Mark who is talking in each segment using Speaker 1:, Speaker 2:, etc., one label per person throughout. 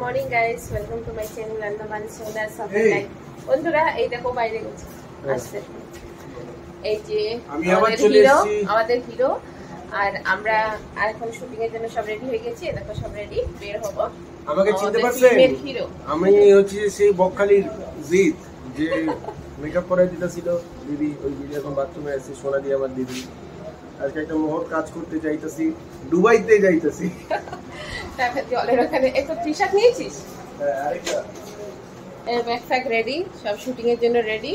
Speaker 1: Morning guys, welcome to my channel রান্না বান্না সোনার সাথে লাইক। বন্ধুরা এই দেখো বাইরে গেছে আসছে, এই যে আমাদের হিরো আর আমরা এখন শুটিং এর জন্য সব রেডি হয়ে গেছি। দেখো সব রেডি, বের হব।
Speaker 2: আমাকে চিনতে পারছেন? আমি হচ্ছি সেই বকখালির জিত, যে মেকআপ করাই দিতেছিল দিদি। ওই দিদি এখন বাথরুমে আছে, সোনা দিয়ে আমার দিদি। আজকে একটা মহৎ কাজ করতে যাইতেছি, দুবাইতে যাইতেছি।
Speaker 1: জলের ওখানে এই তো টি-শার্ট নিয়েছিস?
Speaker 2: আরেকটা
Speaker 1: এই ব্যাগ রেডি, সব শুটিং এর জন্য রেডি।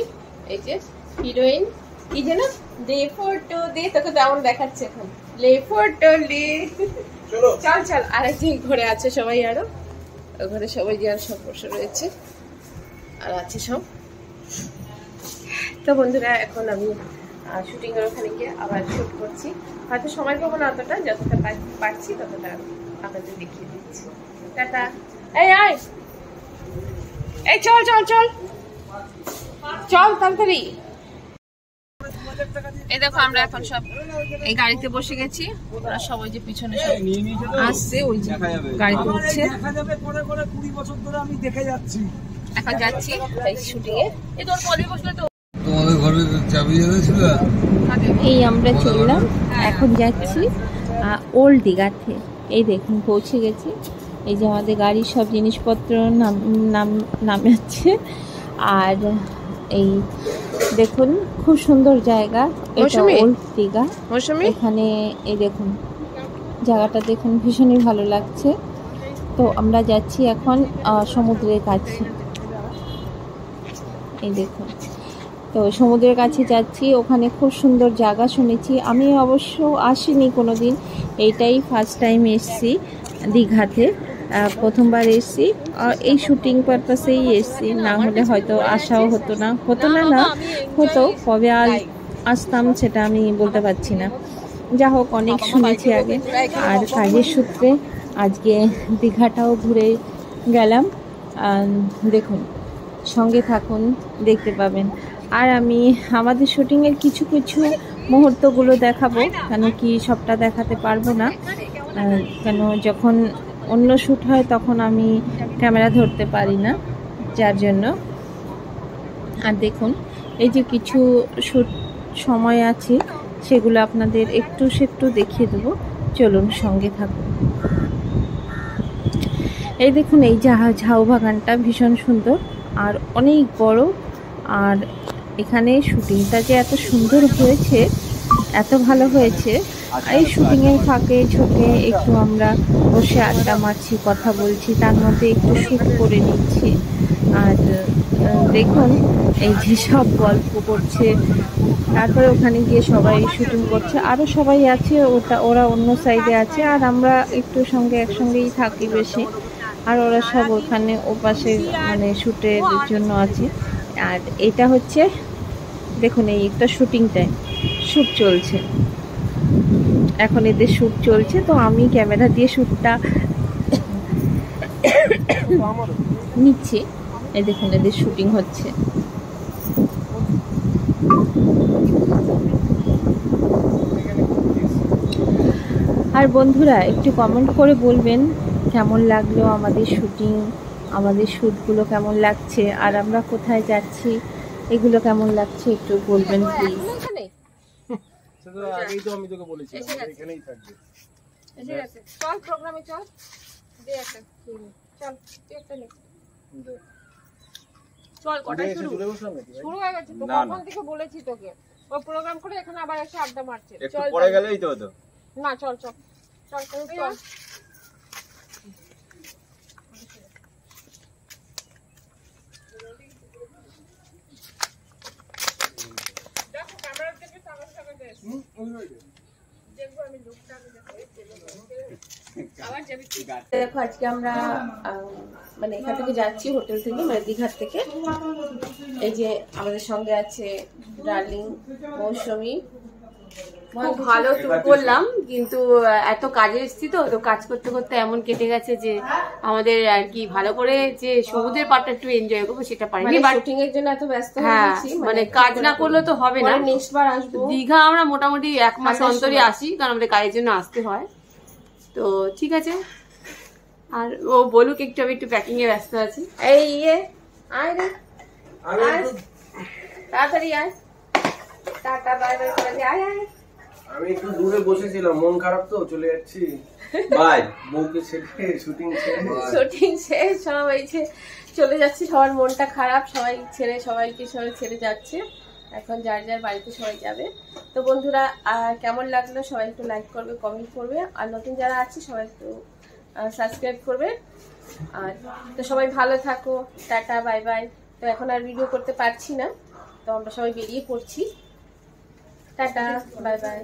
Speaker 1: এই যে হিরোইন কি যেন দে ফটো দে, তোকে যেমন দেখাচ্ছে এখন লে ফটো লে।
Speaker 2: চলো
Speaker 1: চল চল। আর একজন ঘরে আছে সবাই, আরো ঘরে সবাই যে আর সব বসে রয়েছে আর আছে সব। তো বন্ধুরা এখন আমি শুটিং এর ওখানে গিয়ে আবার শুট করছি। হয়তো সময় পাবো না অতটা, যতটা পারছি ততটা আপনাদের দেখিয়ে দিচ্ছি। টাটা। এই আয়, এই চল চল চল চল তাড়াতাড়ি। এই দেখো আমরা এখন সব এই গাড়িতে বসে গেছি। ওরা সবাই যে পিছনে সব আসছে, ওই যে গাড়িতে উঠছে। এখন যাচ্ছি এই শুটিং এ। এই তোর পরে বসলে তো
Speaker 3: তোমাদের ঘরে চাবি এনেছিল।
Speaker 4: এই আমরা চললাম, এখন যাচ্ছি ওল্ড দীঘাতে। এই দেখুন পৌঁছে গেছি। এই যে আমাদের গাড়ির সব জিনিসপত্র নামাচ্ছে। আর এই দেখুন খুব সুন্দর জায়গা, এটা ওল্ড দীঘা। এখানে এই দেখুন জায়গাটা দেখুন, ভীষণই ভালো লাগছে। তো আমরা যাচ্ছি এখন সমুদ্রের কাছে। এই দেখুন, তো সমুদ্রের কাছে যাচ্ছি। ওখানে খুব সুন্দর জায়গা শুনেছি, আমি অবশ্য আসিনি কোনোদিন, এইটাই ফার্স্ট টাইম এসছি দীঘাতে। প্রথমবার এসছি, এই শুটিং পারপাসেই এসছি, না হলে হয়তো আসাও হতো না হতো। কবে আসতাম সেটা আমি বলতে পারছি না। যা হোক, অনেক শুনেছি আগে, আর কাজের সূত্রে আজকে দীঘাটাও ঘুরে গেলাম। দেখুন, সঙ্গে থাকুন, দেখতে পাবেন। আর আমি আমাদের শুটিংয়ের কিছু কিছু মুহূর্তগুলো দেখাবো, কেন কি সবটা দেখাতে পারবো না, কেন যখন অন্য শ্যুট হয় তখন আমি ক্যামেরা ধরতে পারি না, যার জন্য। আর দেখুন এই যে কিছু শ্যুট সময় আছে, সেগুলো আপনাদের একটু দেখিয়ে দেবো। চলুন সঙ্গে থাকুন। এই দেখুন এই ঝাউ বাগানটা ভীষণ সুন্দর আর অনেক বড়। আর এখানে শুটিংটা যে এত সুন্দর হয়েছে, এত ভালো হয়েছে। এই শুটিংয়ের ফাঁকে ঝোঁকে একটু আমরা বসে আড্ডা মারছি, কথা বলছি, তার মধ্যে একটু শ্যুট করে নিচ্ছি। আর দেখুন এই যে সব গল্প করছে, তারপরে ওখানে গিয়ে সবাই শুটিং করছে। আরও সবাই আছে, ওরা অন্য সাইডে আছে, আর আমরা একটু একসঙ্গেই থাকি বেশি। আর ওরা সব ওখানে ওপাশে মানে শ্যুটের জন্য আছে। আর এটা হচ্ছে দেখুন, এই একটা শুটিং টাইম, শ্যুট চলছে এখন, এদের শ্যুট চলছে। তো আমি ক্যামেরা দিয়ে শ্যুটটা নিচ্ছি। এই দেখুন এদের শুটিং হচ্ছে। আর বন্ধুরা একটু কমেন্ট করে বলবেন কেমন লাগলো আমাদের শুটিং, আমাদের শ্যুটগুলো কেমন লাগছে, আর আমরা কোথায় যাচ্ছি এগুলো কেমন লাগছে একটু বলবেন প্লিজ।
Speaker 2: আগেই তো আমি তোকে বলেছি এখানেই থাকবে।
Speaker 1: চল প্রোগ্রামে চল, দে একটা চল, তুই একটা নে চল। কটায় শুরু হয়ে গেছে তো, কখন থেকে বলেছি তোকে। ও প্রোগ্রাম করে এখানে আবার এসে আড্ডা মারছে।
Speaker 2: চল পরে গেলেই তো হতো
Speaker 1: না, চল চল চল চল। দেখো আজকে আমরা মানে এখান থেকে যাচ্ছি, হোটেল থেকে, মানে দীঘার থেকে। এই যে আমাদের সঙ্গে আছে ডার্লিং, মৌসুমী।
Speaker 5: খুব ভালো ট্যুর করলাম, কিন্তু এত কাজে এসেছি তো কাজ করতে করতে এমন কেটে গেছে যে আমাদের আর কি ভালো করে যে সমুদ্রের পাড়টা একটু এনজয় করবো সেটা পারিনি।
Speaker 1: শুটিং এর জন্য এত ব্যস্ত হয়ে
Speaker 5: হ্যাঁ,
Speaker 1: গেছি,
Speaker 5: মানে কাজ না করলে তো হবে না।
Speaker 1: নেক্সট বার আসবো।
Speaker 5: দীঘা আমরা মোটামুটি 1 মাস অন্তরে আসি, কারণ আমাদের কাজের জন্য আসতে হয়। তো ঠিক আছে, আর ও বলুক একটু, আমি একটু প্যাকিং এ ব্যস্ত আছি।
Speaker 1: এই আয় রে,
Speaker 2: আমি
Speaker 1: আয়
Speaker 2: একটু-
Speaker 1: তাড়াতাড়ি আয়, টাটা বাই বাই করে দে, আয় আয়।
Speaker 2: আমি একটু দূরে বসেছিলাম, মন খারাপ তো চলে যাচ্ছি। বাই, বউকে ছেড়ে শুটিং ছেড়ে।
Speaker 1: শুটিং শেষ, সবাই চলে যাচ্ছে, সবার মনটা খারাপ, সবাই সবাইকে ছেড়ে যাচ্ছে। এখন যার যার বাড়িতে সবাই যাবে। তো বন্ধুরা কেমন লাগলো সবাই একটু লাইক করবে, কমেন্ট করবে, আর নতুন যারা আছে সবাই একটু সাবস্ক্রাইব করবে। আর তো সবাই ভালো থাকো, টাটা বাই বাই। তো এখন আর ভিডিও করতে পারছি না, তো আমরা সবাই বেরিয়ে পড়ছি। Tata bye bye.